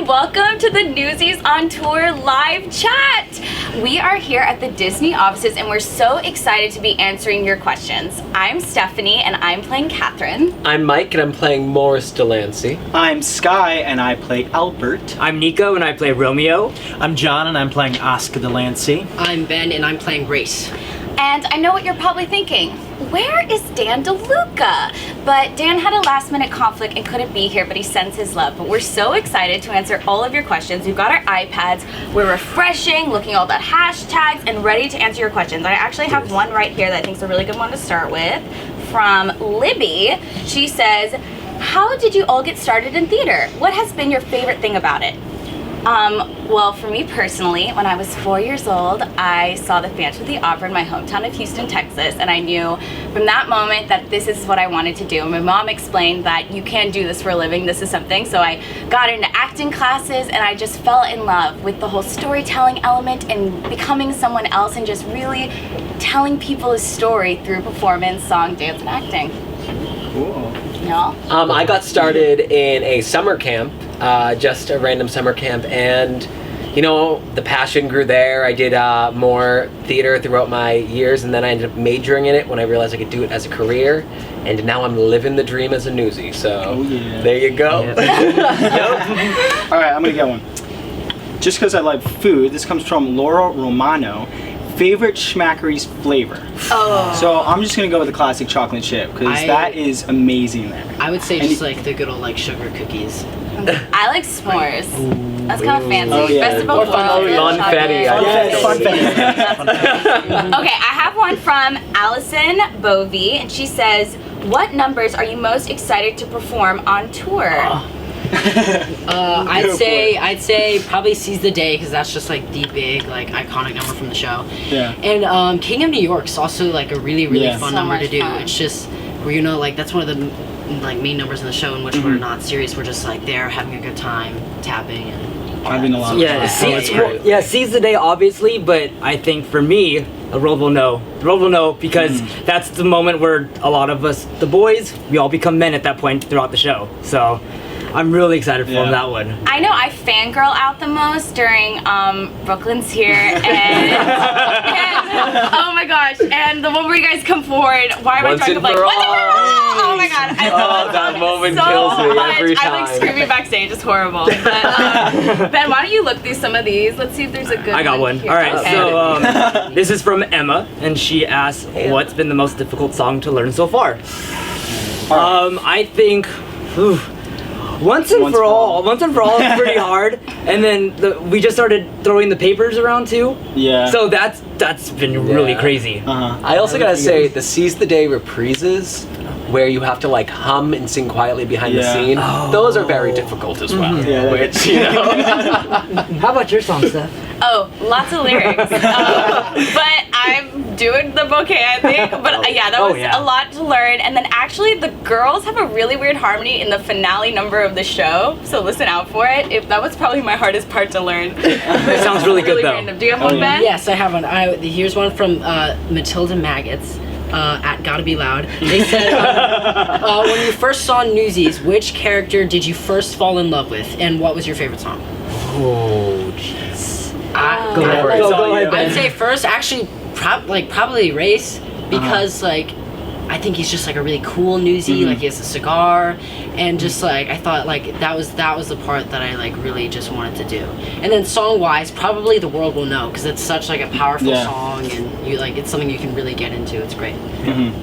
welcome to the Newsies on Tour live chat. We are here at the Disney offices and we're so excited to be answering your questions. I'm Stephanie and I'm playing Catherine. I'm Mike and I'm playing Morris Delancey. I'm Sky and I play Albert. I'm Nico and I play Romeo. I'm John and I'm playing Oscar Delancey. I'm Ben and I'm playing Grace. And I know what you're probably thinking. Where is Dan DeLuca? But Dan had a last minute conflict and couldn't be here, but he sends his love. But we're so excited to answer all of your questions. We've got our iPads, we're refreshing, looking at all the hashtags, and ready to answer your questions. I actually have one right here that I think is a really good one to start with from Libby. She says, how did you all get started in theater? What has been your favorite thing about it? Well, for me personally, when I was 4 years old, I saw the Phantom of the Opera in my hometown of Houston, Texas, and I knew from that moment that this is what I wanted to do. My mom explained that you can do this for a living, this is something, so I got into acting classes and I just fell in love with the whole storytelling element and becoming someone else and just really telling people a story through performance, song, dance, and acting. Cool. No? I got started in a summer camp, just a random summer camp, and you know, the passion grew there. I did more theater throughout my years, and then I ended up majoring in it when I realized I could do it as a career, and now I'm living the dream as a newsie, so there you go. Yeah. Alright, I'm gonna get one. Just because I like food, this comes from Laura Romano. Favorite Schmackery's flavor? Oh. So I'm just gonna go with the classic chocolate chip because that is amazing there. I would say just like the good old like sugar cookies. I like s'mores. That's kind of fancy. Oh, yeah. Festival Funfetti. Okay, I have one from Allison Bovey, and she says, what numbers are you most excited to perform on tour? I'd say probably Seize the Day because that's just like the big like iconic number from the show. Yeah. And King of New York's also like a really fun So number to much do. fun. It's just where you know like that's one of the like main numbers in the show in which we're not serious. We're just like there having a good time, tapping and Having a lot of Yeah, fun. Seize the Day obviously, but I think for me, the world will know. The world will know because that's the moment where a lot of us, the boys, we all become men at that point throughout the show. So I'm really excited for that one. I know I fangirl out the most during Brooklyn's Here and oh my gosh, and the one where you guys come forward, why am I trying to like, what the hell? Oh my god, I love that moment so kills me much. every I'm like time. screaming backstage, it's horrible. But, Ben, why don't you look through some of these? Let's see if there's a good I got one. here. All right, Okay. so this is from Emma, and she asks, what's been the most difficult song to learn so far? I think, once and for all is pretty hard, and then we just started throwing the papers around too. Yeah. So that's been really crazy. I also gotta say, the Seize the Day reprises, where you have to like hum and sing quietly behind the scene, those are very difficult as well. Yeah. Which, you know. How about your song, Steph? Oh, lots of lyrics. But I'm doing the bouquet, I think. But yeah, that was a lot to learn. And then actually, the girls have a really weird harmony in the finale number of the show. So listen out for it. That was probably my hardest part to learn. It sounds really good though. Random. Do you have one, Ben? Yes, I have one. Here's one from Matilda Maggots. At Gotta Be Loud. They said, when you first saw Newsies, which character did you first fall in love with, and what was your favorite song? Oh, jeez. Go ahead, Ben. I'd say first, actually, probably Race, because like I think he's just like a really cool newsie. Like he has a cigar, and just like I thought like that was the part that I like really just wanted to do. And then song wise, probably The World Will Know, because it's such like a powerful song, and you like it's something you can really get into. It's great.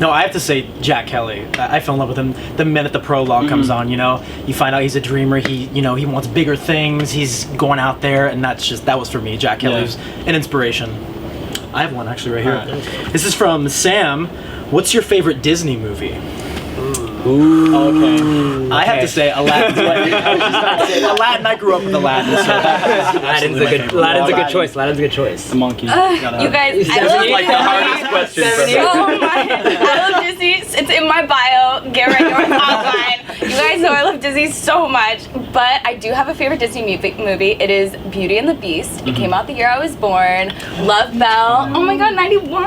No, I have to say Jack Kelly. I fell in love with him the minute the prologue comes on. You know, you find out he's a dreamer. He wants bigger things. He's going out there, and that was for me. Jack Kelly was an inspiration. I have one actually right here. This is from Sam. What's your favorite Disney movie? Ooh. Okay. I have to say Aladdin. Aladdin. I grew up with Aladdin. So Aladdin's a good choice. Aladdin's a good choice. The monkey. You guys, I love like the hardest question. Oh my! I love Disney. It's in my bio. Get ready or hotline. You guys know I love Disney so much, but I do have a favorite Disney movie. It is Beauty and the Beast. It came out the year I was born. Love Belle. Oh my god, 91.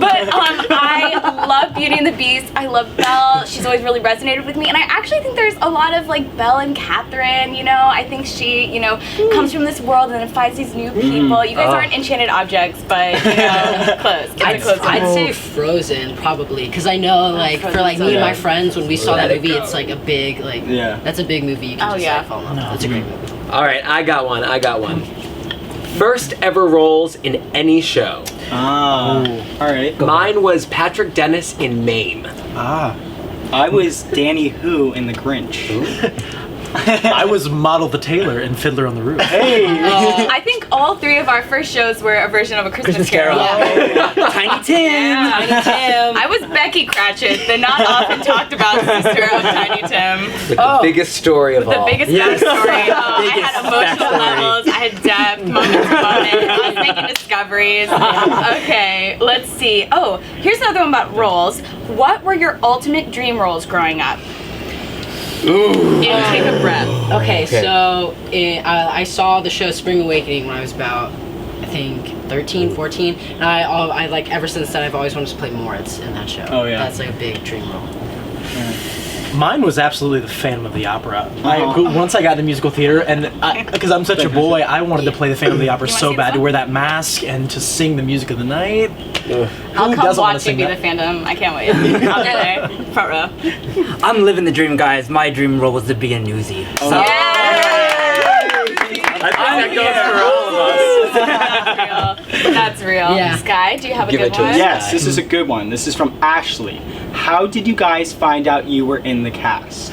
But I love Beauty and the Beast. I love Belle. She's always really resonated with me, and I actually think there's a lot of like Belle and Catherine. You know, I think she, you know, comes from this world and then finds these new people. You guys aren't enchanted objects, but you know, close. I'd say Frozen probably, because I know like for like me and my friends when we saw that movie, it's like a big like that's a big movie. You can just like, fall in love with. It's a great movie. All right, I got one. First ever roles in any show. All right. Mine was Patrick Dennis in Mame. I was Danny Who in The Grinch. I was Model the Tailor in Fiddler on the Roof. Hey! I think all three of our first shows were a version of A Christmas Carol. Tiny Tim. Yeah. Tiny Tim. I was Becky Cratchit, the not often talked about sister of Tiny Tim. With the biggest story of The all. biggest backstory. I had emotional levels, I had depth, moment to moment. I was making discoveries. Okay, let's see. Oh, here's another one about roles. What were your ultimate dream roles growing up? Ooh. And take a breath. Okay, so I saw the show Spring Awakening when I was about, I think, 13, 14, and I like ever since then I've always wanted to play Moritz in that show. Oh, yeah. That's like a big dream role. Mine was absolutely the Phantom of the Opera. Once I got into musical theater, and because I'm such a boy, I wanted to play the Phantom of the Opera You wanna so see bad, this to one? wear that mask and to sing the music of the night. I'll Who come doesn't wanna watch you sing be that? the Phantom. I can't wait. I'll be there, front row. I'm living the dream, guys. My dream role was to be a newsie. So, Yeah! I think that goes for all of us. That's real. Yeah. Sky, do you have a Give good it to us. one? Yes, this is a good one. This is from Ashley. How did you guys find out you were in the cast?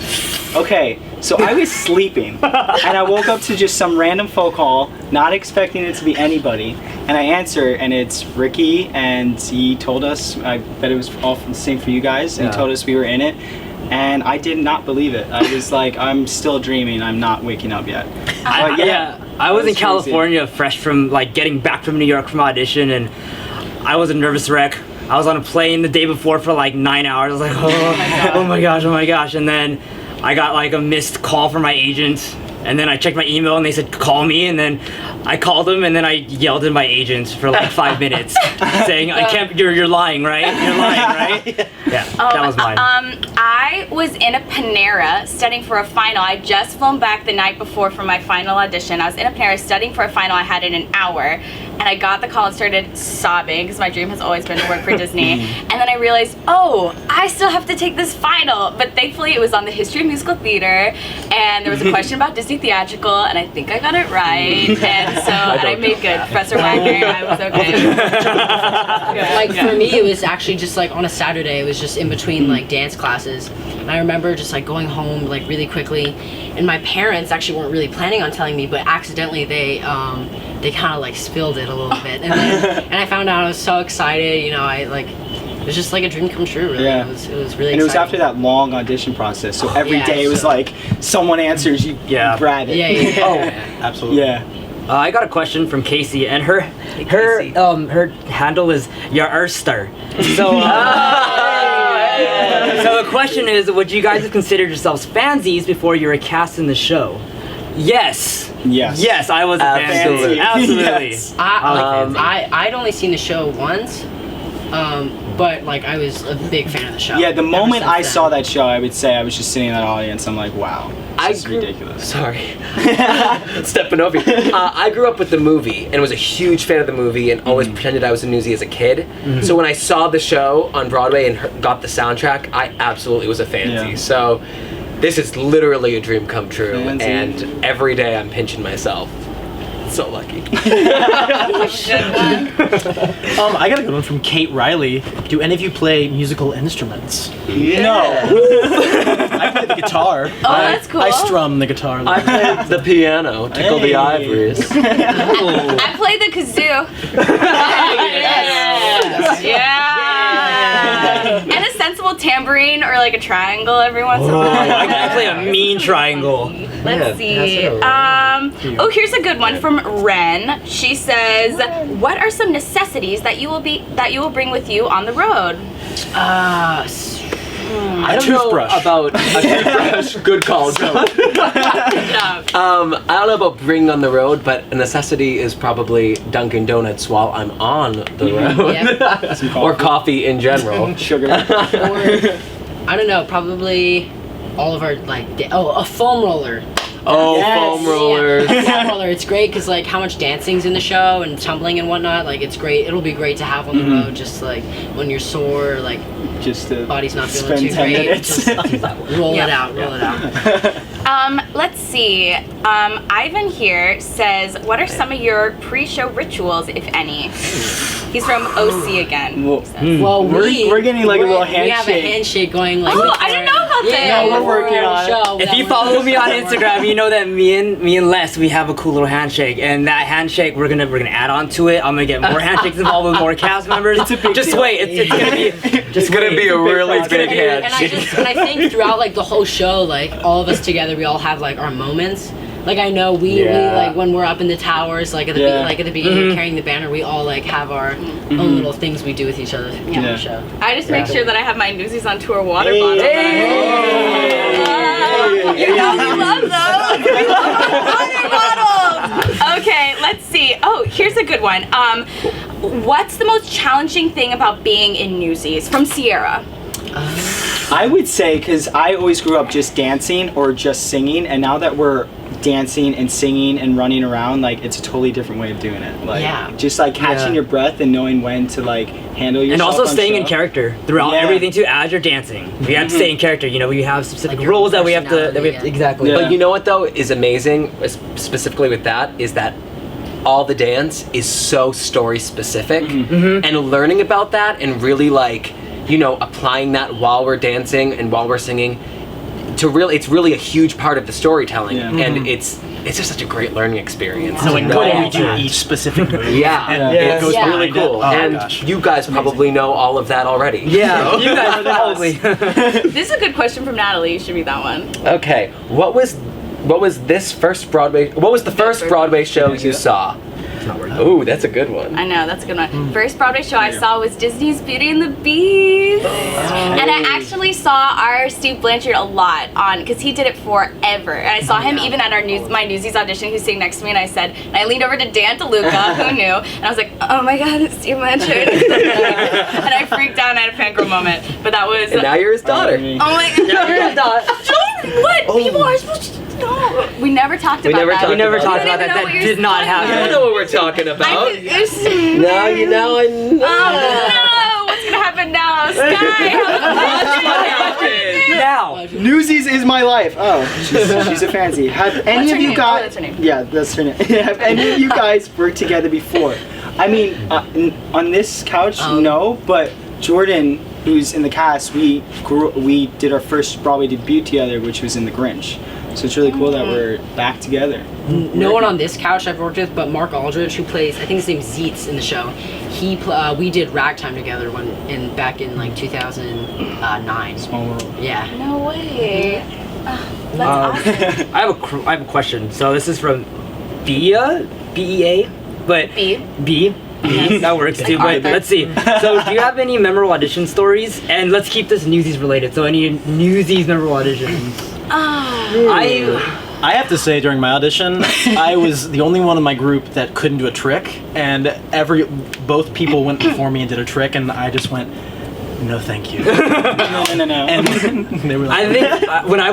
Okay, so I was sleeping, and I woke up to just some random phone call, not expecting it to be anybody, and I answer, and it's Ricky, and he told us, I bet it was all the same for you guys, and he told us we were in it, and I did not believe it. I was like, I'm still dreaming, I'm not waking up yet. But I was in crazy. California, fresh from like getting back from New York from audition, and I was a nervous wreck. I was on a plane the day before for like 9 hours. I was like, oh my gosh, and then I got like a missed call from my agent, and then I checked my email and they said call me, and then I called them, and then I yelled at my agent for like 5 minutes, saying I can't. You're lying, right? You're lying, right? Yeah, that was mine. I was in a Panera studying for a final. I just flown back the night before for my final audition. I was in a Panera studying for a final I had in an hour, and I got the call and started sobbing because my dream has always been to work for Disney. And then I realized, oh, I still have to take this final. But thankfully it was on the history of musical theater, and there was a question about Disney theatrical, and I think I got it right. And so, and I made good. Professor Wagner, I was okay. Like for me, it was actually just like on a Saturday. It was just in between like dance classes, and I remember just like going home like really quickly, and my parents actually weren't really planning on telling me, but accidentally they kind of like spilled it a little bit, and I found out. I was so excited, you know. I like it was just like a dream come true. Really, Yeah. it was really. And exciting. it was after that long audition process, so every yeah, day it was so- like, someone answers, you grab it. Yeah. Oh, absolutely. Yeah. I got a question from Casey, and her handle is Yarster. So, so the question is, would you guys have considered yourselves fansies before you were cast in the show? Yes. Yes. Yes, I was a Absolutely. fancy. Absolutely. Yes. I'd only seen the show once, but like I was a big fan of the show. Yeah, the ever moment since I then. saw that show, I would say I was just sitting in that audience. I'm like, wow, this is ridiculous. Sorry. Stepping over you. I grew up with the movie and was a huge fan of the movie and always pretended I was a newsie as a kid. So when I saw the show on Broadway and got the soundtrack, I absolutely was a fancy. Yeah. So this is literally a dream come true, Fancy. and every day I'm pinching myself. So lucky. I got a good one from Kate Riley. Do any of you play musical instruments? No. I play the guitar. Oh, that's cool. I strum the guitar. I played the piano, tickle the Hey. ivories. I played the kazoo. Yeah. And a sensible tambourine or like a triangle every once in a while. I play a mean triangle. Let's see. Oh, here's a good one from Ren. She says, "What are some necessities that you will bring with you on the road?" I don't know toothbrush. about a toothbrush. Good call, Joe. Good job. I don't know about bringing on the road, but a necessity is probably Dunkin' Donuts while I'm on the road. Some Or coffee in general. Sugar. Or I don't know, probably all of our like a foam roller. Oh, Yes. foam rollers. Yeah, foam roller. It's great because like how much dancing's in the show and tumbling and whatnot. Like it's great. It'll be great to have on the road, just like when you're sore, like Just to body's not spend feeling too 10 great. minutes. Just roll it out. Roll it out. Let's see. Ivan here says, what are some of your pre-show rituals, if any? He's from OC again. Well, he says. Well, we're getting like a little we have a handshake. handshake going. Like, Oh, I didn't know about yeah, that. No, we're working on it. show. If that you we're- follow me on Instagram, you know that me and Les, we have a cool little handshake, and that handshake we're gonna add on to it. I'm gonna get more handshakes involved with more cast members. It's a big Just deal. wait, it's gonna be It's gonna be a really big And I handshake. and I think throughout like the whole show, like all of us together, we all have like our moments. Like I know we like when we're up in the towers, like at the like at the beginning carrying the banner, we all like have our own little things we do with each other in the show. I just make sure that I have my Newsies on tour water Hey. bottle. Hey. You know we love those. We love water bottles. Okay, let's see. Oh, here's a good one. What's the most challenging thing about being in Newsies? From Sierra. I would say, because I always grew up just dancing or just singing, and now that we're dancing and singing and running around, like it's a totally different way of doing it. Like just like catching your breath and knowing when to like handle yourself. And also on staying in show. character throughout everything too as you're dancing. We have to stay in character. You know, we have specific Like your roles that we have to. personality, Exactly. Yeah. But you know what though is amazing, specifically with that, is that all the dance is so story specific, and learning about that and really like, you know, applying that while we're dancing and while we're singing, it's really a huge part of the storytelling, and it's just such a great learning experience. Knowing to what know. we do each specific move. Yeah, And Yeah. it goes Yeah. really behind it. cool. Oh, and gosh. you guys probably know all of that already. Yeah, you guys probably. This is a good question from Natalie. You should read that one. Okay, what was the first Broadway show you saw? Ooh, that's a good one. I know, that's a good one. First Broadway show I saw was Disney's Beauty and the Beast. And I actually saw our Steve Blanchard a lot because he did it forever. And I saw him even at my Newsies audition. He was sitting next to me and I leaned over to Dan DeLuca, who knew, and I was like, oh my god, it's Steve Blanchard. And I freaked out and I had a fangirl moment. But that was... And now you're his daughter. oh my god. What? People are supposed to... No. We never talked about that. We never talked You about don't that. even know That what you're did not talking I don't happen. know what we're talking about. Now you know I know. Oh no! What's gonna happen now? Sky! What happened? Now. Newsies is my life. Oh, she's a fancy. Have any What's of her you name? guys? Oh, that's her name. Yeah, that's her name. Have any of you guys worked together before? I mean, on this couch, no. But Jordan, who's in the cast, we did our first Broadway debut together, which was in The Grinch. So it's really cool that we're back together. No one on this couch I've worked with, but Mark Aldridge, who plays, I think his name's Zeetz in the show. We did Ragtime together back in like 2009. Small world. Yeah. No way. That's awesome. I have a question. So this is from Bea, B-E-A, but B. that works too. But let's see. So do you have any memorable audition stories? And let's keep this Newsies related. So any Newsies memorable auditions? I have to say, during my audition, I was the only one in my group that couldn't do a trick, and both people went before me and did a trick, and I just went, no, thank you. No. And they were like, I think when I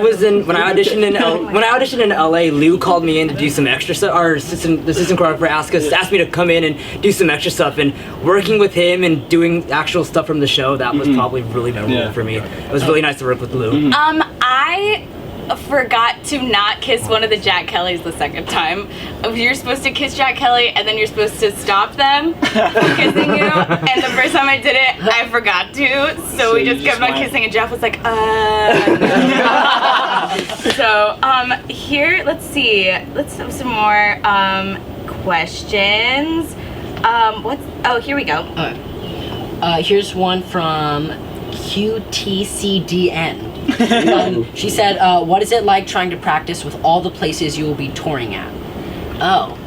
auditioned in LA, Lou called me in to do some extra stuff. Our assistant choreographer asked me to come in and do some extra stuff, and working with him and doing actual stuff from the show, that was probably really memorable for me. It was really nice to work with Lou. I forgot to not kiss one of the Jack Kellys the second time. You're supposed to kiss Jack Kelly and then you're supposed to stop them from kissing you. And the first time I did it, I forgot to. So we just kept on kissing and Jeff was like, So here, let's see. Let's have some more questions. Here we go. Here's one from QTCDN. She said, what is it like trying to practice with all the places you will be touring at? Oh.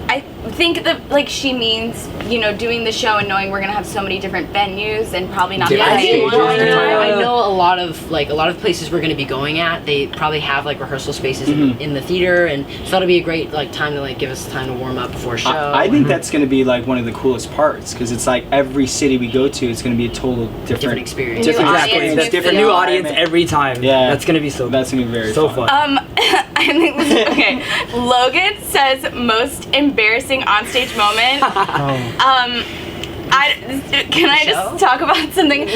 think that like she means, you know, doing the show and knowing we're gonna have so many different venues and probably not Different the same stages. one all the time. I know a lot of places we're going to be going at. They probably have like rehearsal spaces in the theater, and so that'll be a great like time to like give us time to warm up before a show. I think that's going to be like one of the coolest parts because it's like every city we go to, it's going to be a total different experience. New different audience, experience, new different New feel. audience every time. Yeah. That's gonna be so. That's going to be very so fun. fun. I think this is okay. Logan says most embarrassing onstage moment. Can I just talk about something?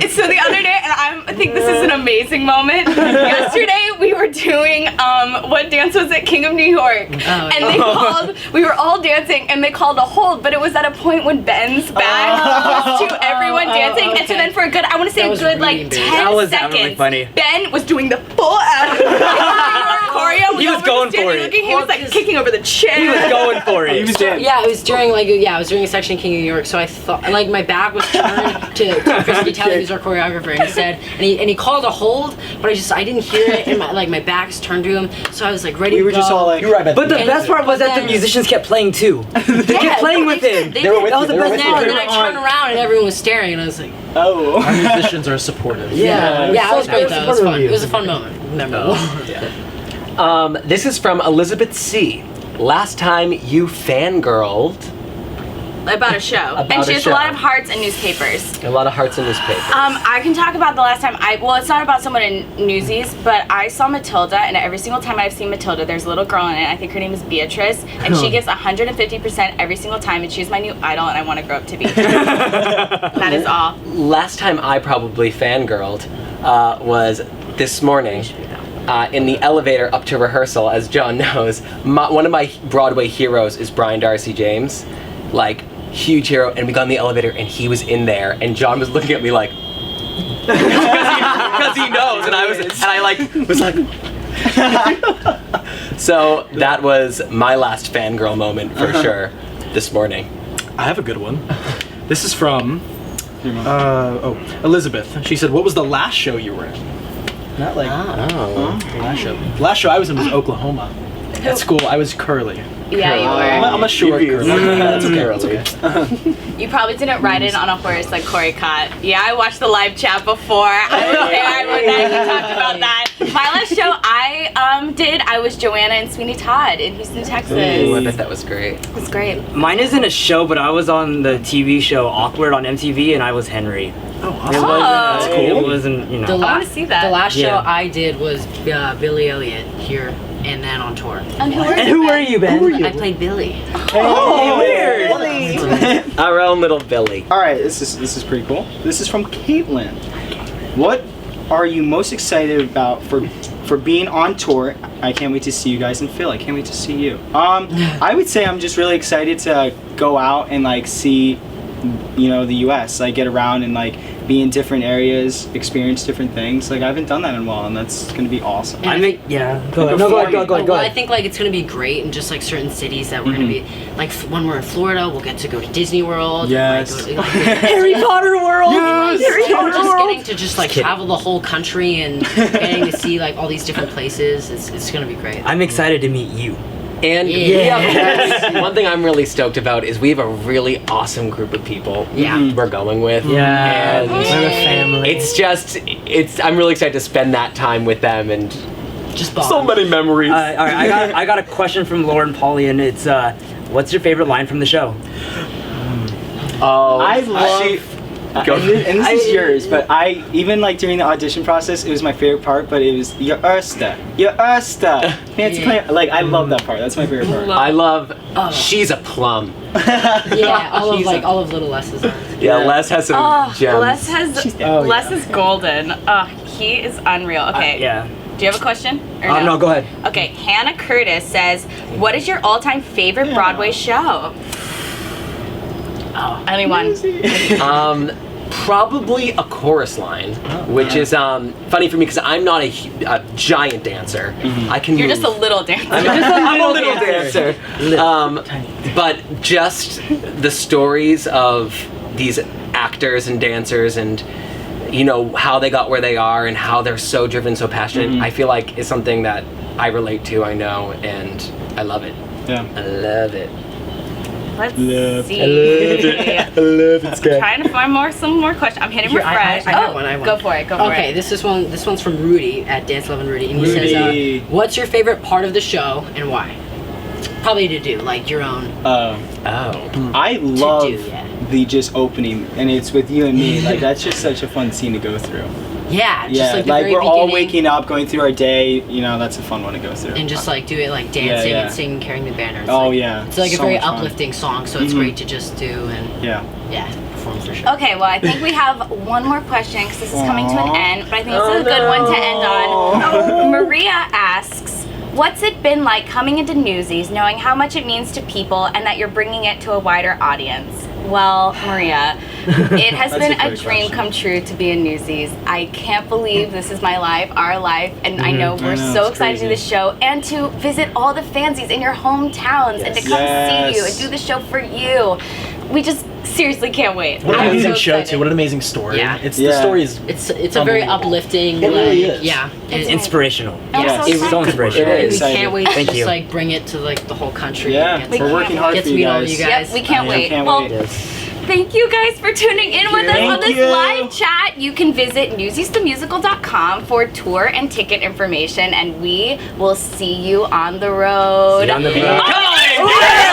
So the other day, and I think this is an amazing moment. Yesterday we were doing what dance was it? King of New York, and they called. We were all dancing, and they called a hold, but it was at a point when Ben's back was to everyone dancing, and so then for a good, I want to say That a was good really like embarrassing. 10 That was seconds. really funny. Ben was doing the full out choreo. He was going for it. He was like kicking over the chair. He was going for it. He was dancing. Yeah, it was during a section in King of New York, so I thought like my back was turned to Chris Vitale, who's our choreographer, and he said, and he called a hold, but I didn't hear it, and my back's turned to him, so I was like ready We to were go. just all like, You're right, Ben. But the And- best part was that the then- musicians kept playing too. They kept playing with him. They were with that was you, the they were best with part. you. And then I turned around and everyone was staring, and I was like, oh. Our musicians are supportive. yeah, it was so great though. It was supportive fun. of you. It was a fun moment. Memorable. This is from Elizabeth C. Last time you fangirled. About a show. About And she a has show. a lot of hearts and newspapers. A lot of hearts in newspapers. I can talk about the last time it's not about someone in Newsies, but I saw Matilda, and every single time I've seen Matilda, there's a little girl in it. I think her name is Beatrice, and she gives 150% every single time, and she's my new idol, and I want to grow up to be. That is all. Last time I probably fangirled was this morning. In the elevator up to rehearsal, as John knows, one of my Broadway heroes is Brian Darcy James, like huge hero. And we got in the elevator, and he was in there, and John was looking at me like, because he knows, and I was like. So that was my last fangirl moment for sure this morning. I have a good one. This is from Elizabeth. She said, "What was the last show you were in?" Not like last show. The last show I was in was Oklahoma. At school, I was Curly. Yeah, you were. I'm a short Curly. That's okay. That's okay. You probably didn't ride it on a horse like Corey caught. Yeah, I watched the live chat before. I was there when he talked about that. My last show I was Joanna and Sweeney Todd in Houston, Texas. Ooh, I bet that was great. It was great. Mine isn't a show, but I was on the TV show Awkward on MTV, and I was Henry. Oh, Oh. awesome. It wasn't, you know. The I wanna see that. The last show Yeah. I did was Billy Elliot here and then on tour. And who were And who were you, Ben? I played Billy. Oh, weird. Our own little Billy. All right, this is pretty cool. This is from Caitlin. What are you most excited about for being on tour? I can't wait to see you guys in Philly. I can't wait to see you. I would say I'm just really excited to go out and like see, you know, the U.S. Like get around and like be in different areas, experience different things. Like I haven't done that in a while, and that's gonna be awesome. I think, yeah. Go ahead. Before No, go you- ahead. Well, I think like it's gonna be great in just like certain cities that we're gonna be like when we're in Florida, we'll get to go to Disney World. Yes. Like, go to, like, Harry Potter World. Yes. Harry Potter Just World. getting to just like travel the whole country and getting to see like all these different places. It's gonna be great. I'm excited to meet you. And Yeah. one thing I'm really stoked about is we have a really awesome group of people Yeah. we're going with. Yeah. And We're a family. I'm really excited to spend that time with them and Just bond. so many memories. All right, I got a question from Lauren Polly, and it's, what's your favorite line from the show? Oh, I love. Go. And this is yours, but I even like during the audition process, it was my favorite part. But it was your Ersta, fancy Yeah. play. Like I love that part. That's my favorite part. I love. She's a plum. Yeah, all She's of Little Les's lines. Yeah, Les has some gems. Les is golden. Oh, he is unreal. Okay. Yeah. Do you have a question? Or No, go ahead. Okay, Hannah Curtis says, "What is your all-time favorite Broadway show?" Oh, anyone? Probably a chorus line, which is funny for me because I'm not a giant dancer. I can. You're move. just a little dancer. I'm a little dancer. But just the stories of these actors and dancers and you know, how they got where they are and how they're so driven, so passionate, I feel like is something that I relate to, I know, and I love it. Yeah. I love it. Let's see. I love it, Sky. Trying to find some more questions. I'm hitting Here, refresh. I have one, I have Go one. for it. Go for Okay, it. this one's from Rudy at Dance Love and Rudy, and he Rudy. says, "What's your favorite part of the show and why?" Probably to do like your own. I love the just opening, and it's with you and me. Like that's just such a fun scene to go through. Yeah, just like the like very we're all beginning. waking up, going through our day. You know, that's a fun one to go through. And just like do it like dancing yeah. and singing, carrying the banner. It's Oh, like, yeah. It's like a So very much fun. uplifting song, so it's great to just do and yeah. perform for sure. Okay, well, I think we have one more question because this is coming to an Aw. end, but I think this is a good one to end on. Maria asks, what's it been like coming into Newsies, knowing how much it means to people and that you're bringing it to a wider audience? Well, Maria, it has That's been a a great dream question. come true to be in Newsies. I can't believe this is my life, our life, and I know we're so it's excited to do crazy. this show and to visit all the Fansies in your hometowns and to come see you and Yes. do the show for you. We just seriously can't wait. What an I'm amazing so show excited. too. What an amazing story. Yeah. It's Yeah. the story is It's a very Unbelievable. uplifting. It really like, is. Yeah. It's And Inspirational. I'm Yes. so It was excited. so inspirational. Very we excited. can't wait to Thank just you. like bring it to like the whole country. Yeah, and We we're can't working wait. hard Get for to you meet all guys. you guys. Yep, we can't I wait. can't Well, wait. thank you guys for tuning in with us Thank on this you. live chat. You can visit newsiesthemusical.com for tour and ticket information, and we will see you on the road. See you on the road. Oh,